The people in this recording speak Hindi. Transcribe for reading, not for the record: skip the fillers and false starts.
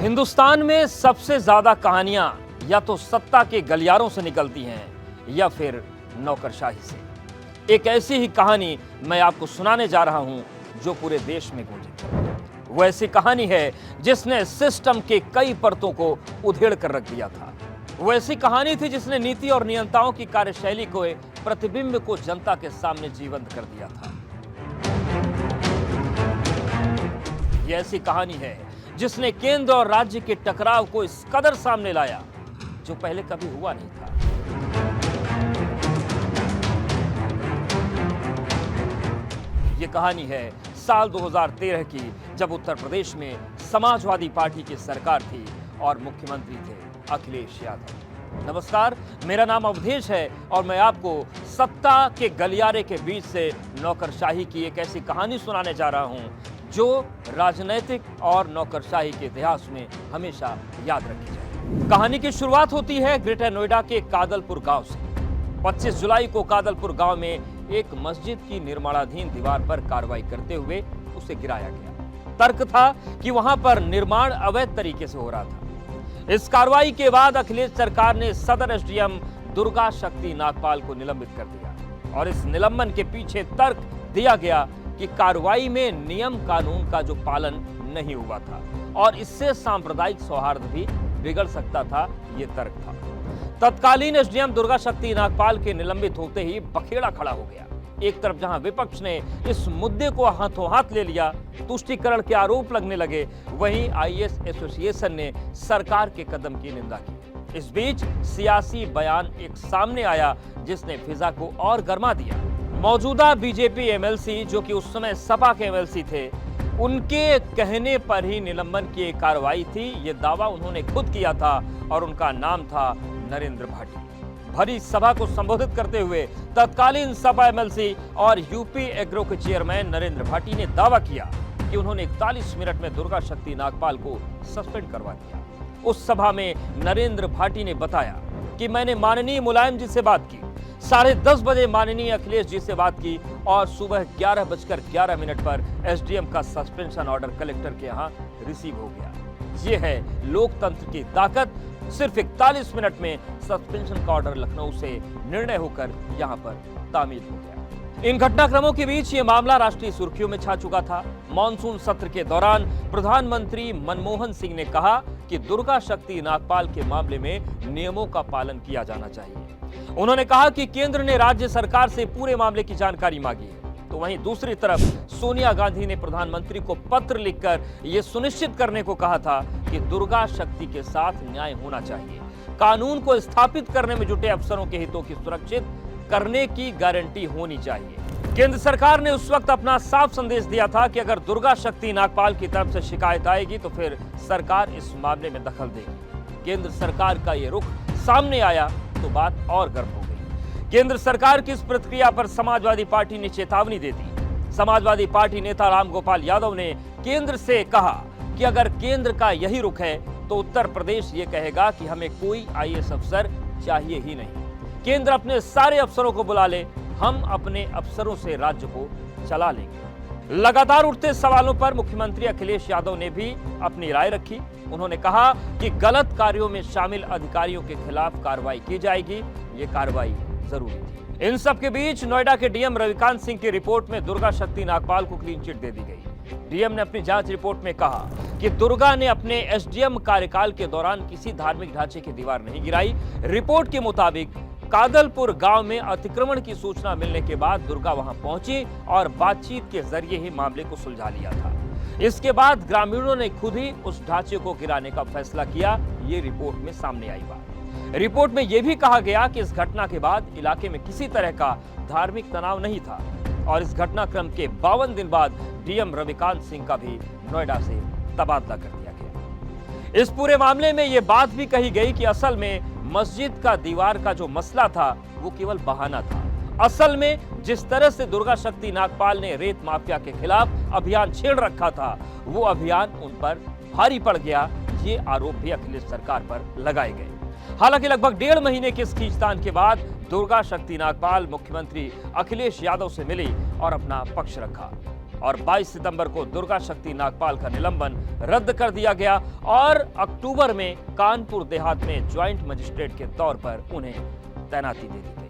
हिंदुस्तान में सबसे ज्यादा कहानियां या तो सत्ता के गलियारों से निकलती हैं या फिर नौकरशाही से। एक ऐसी ही कहानी मैं आपको सुनाने जा रहा हूं जो पूरे देश में गूंजी। वो ऐसी कहानी है जिसने सिस्टम के कई परतों को उधेड़ कर रख दिया था। वो ऐसी कहानी थी जिसने नीति और नियंताओं की कार्यशैली को प्रतिबिंब को जनता के सामने जीवंत कर दिया था। ये ऐसी कहानी है जिसने केंद्र और राज्य के टकराव को इस कदर सामने लाया जो पहले कभी हुआ नहीं था। यह कहानी है साल 2013 की, जब उत्तर प्रदेश में समाजवादी पार्टी की सरकार थी और मुख्यमंत्री थे अखिलेश यादव। नमस्कार, मेरा नाम अवधेश है और मैं आपको सत्ता के गलियारे के बीच से नौकरशाही की एक ऐसी कहानी सुनाने जा रहा हूं जो राजनीतिक और नौकरशाही के इतिहास में हमेशा याद रखी जाए। कहानी की शुरुआत होती है ग्रेटर नोएडा के कादलपुर गांव से। 25 जुलाई को कादलपुर गांव में एक मस्जिद की निर्माणाधीन दीवार पर कार्रवाई करते हुए उसे गिराया गया। तर्क था कि वहां पर निर्माण अवैध तरीके से हो रहा था। इस कार्रवाई के बाद अखिलेश सरकार ने सदर एसडीएम दुर्गा शक्ति नागपाल को निलंबित कर दिया और इस निलंबन के पीछे तर्क दिया गया कि कार्रवाई में नियम कानून का जो पालन नहीं हुआ था और इससे सांप्रदायिक सौहार्द भी बिगड़ सकता था, ये तर्क था। तत्कालीन एसडीएम दुर्गा शक्ति नागपाल के निलंबित होते ही बखेड़ा खड़ा हो गया। एक तरफ जहां विपक्ष ने इस मुद्दे को हाथों हाथ ले लिया, तुष्टीकरण के आरोप लगने लगे, वहीं आईएएस एसोसिएशन ने सरकार के कदम की निंदा की। इस बीच सियासी बयान एक सामने आया जिसने फिजा को और गर्मा दिया। मौजूदा बीजेपी एमएलसी, जो कि उस समय सपा के एमएलसी थे, उनके कहने पर ही निलंबन की एक कार्रवाई थी। ये दावा उन्होंने खुद किया था और उनका नाम था नरेंद्र भाटी। भरी सभा को संबोधित करते हुए तत्कालीन सपा एमएलसी और यूपी एग्रो के चेयरमैन नरेंद्र भाटी ने दावा किया कि उन्होंने 41 मिनट में दुर्गा शक्ति नागपाल को सस्पेंड करवा दिया। उस सभा में नरेंद्र भाटी ने बताया कि मैंने माननीय मुलायम जी से बात की, 10:30 बजे माननीय अखिलेश जी से बात की और सुबह 11:11 पर एसडीएम का सस्पेंशन ऑर्डर कलेक्टर के यहाँ रिसीव हो गया। ये है लोकतंत्र की ताकत। सिर्फ 41 मिनट में सस्पेंशन का ऑर्डर लखनऊ से निर्णय होकर यहाँ पर तामील हो गया। इन घटनाक्रमों के बीच ये मामला राष्ट्रीय सुर्खियों में छा चुका था। मॉनसून सत्र के दौरान प्रधानमंत्री मनमोहन सिंह ने कहा कि दुर्गा शक्ति नागपाल के मामले में नियमों का पालन किया जाना चाहिए। उन्होंने कहा कि केंद्र ने राज्य सरकार से पूरे मामले की जानकारी मांगी है, तो वहीं दूसरी तरफ सोनिया गांधी ने प्रधानमंत्री को पत्र लिखकर यह सुनिश्चित करने को कहा था कि दुर्गा शक्ति के साथ न्याय होना चाहिए। कानून को स्थापित करने में जुटे अफसरों के हितों की सुरक्षित करने की गारंटी होनी चाहिए। केंद्र सरकार ने उस वक्त अपना साफ संदेश दिया था कि अगर दुर्गा शक्ति नागपाल की तरफ से शिकायत आएगी तो फिर सरकार इस मामले में दखल देगी। केंद्र सरकार का यह रुख सामने आया तो बात और गर्म हो गई। केंद्र सरकार की इस प्रतिक्रिया पर समाजवादी पार्टी ने चेतावनी दे दी। समाजवादी पार्टी नेता रामगोपाल यादव ने केंद्र से कहा कि अगर केंद्र का यही रुख है तो उत्तर प्रदेश ये कहेगा कि हमें कोई आईएएस अफसर चाहिए ही नहीं। केंद्र अपने सारे अफसरों को बुला ले, हम अपने अफसरों से राज्य को चला लेंगे। लगातार उठते सवालों पर मुख्यमंत्री अखिलेश यादव ने भी अपनी राय रखी। उन्होंने कहा कि गलत कार्यों में शामिल अधिकारियों के खिलाफ कार्रवाई की जाएगी। ये कार्रवाई जरूरी थी। इन सब के बीच नोएडा के डीएम रविकांत सिंह की रिपोर्ट में दुर्गा शक्ति नागपाल को क्लीन चिट दे दी गई। डीएम ने अपनी जांच रिपोर्ट में कहा कि दुर्गा ने अपने एसडीएम कार्यकाल के दौरान किसी धार्मिक ढांचे की दीवार नहीं गिराई। रिपोर्ट के मुताबिक कादलपुर गांव में अतिक्रमण की सूचना मिलने के बाद दुर्गा वहां पहुंची और बातचीत के जरिए ही मामले को सुलझा लिया था। इसके बाद ग्रामीणों ने खुद ही उस ढांचे को गिराने का फैसला किया। ये रिपोर्ट में सामने आई बात। रिपोर्ट में यह भी कहा गया कि इस घटना के बाद इलाके में किसी तरह का धार्मिक तनाव नहीं था और इस घटनाक्रम के 52 दिन बाद डीएम रविकांत सिंह का भी नोएडा से तबादला कर दिया गया। इस पूरे मामले में यह बात भी कही गई कि असल में मस्जिद का दीवार का जो मसला था वो केवल बहाना था। असल में जिस तरह से दुर्गा शक्ति नागपाल ने रेत माफिया के खिलाफ अभियान छेड़ रखा था, वो अभियान उन पर भारी पड़ गया। ये आरोप भी अखिलेश सरकार पर लगाए गए। हालांकि लगभग 1.5 महीने के इस खींचतान के बाद दुर्गा शक्ति नागपाल मुख्यमंत्री अखिलेश यादव से मिली और अपना पक्ष रखा। और 22 सितंबर को दुर्गा शक्ति नागपाल का निलंबन रद्द कर दिया गया और अक्टूबर में कानपुर देहात में ज्वाइंट मजिस्ट्रेट के तौर पर उन्हें तैनाती दे दी गई।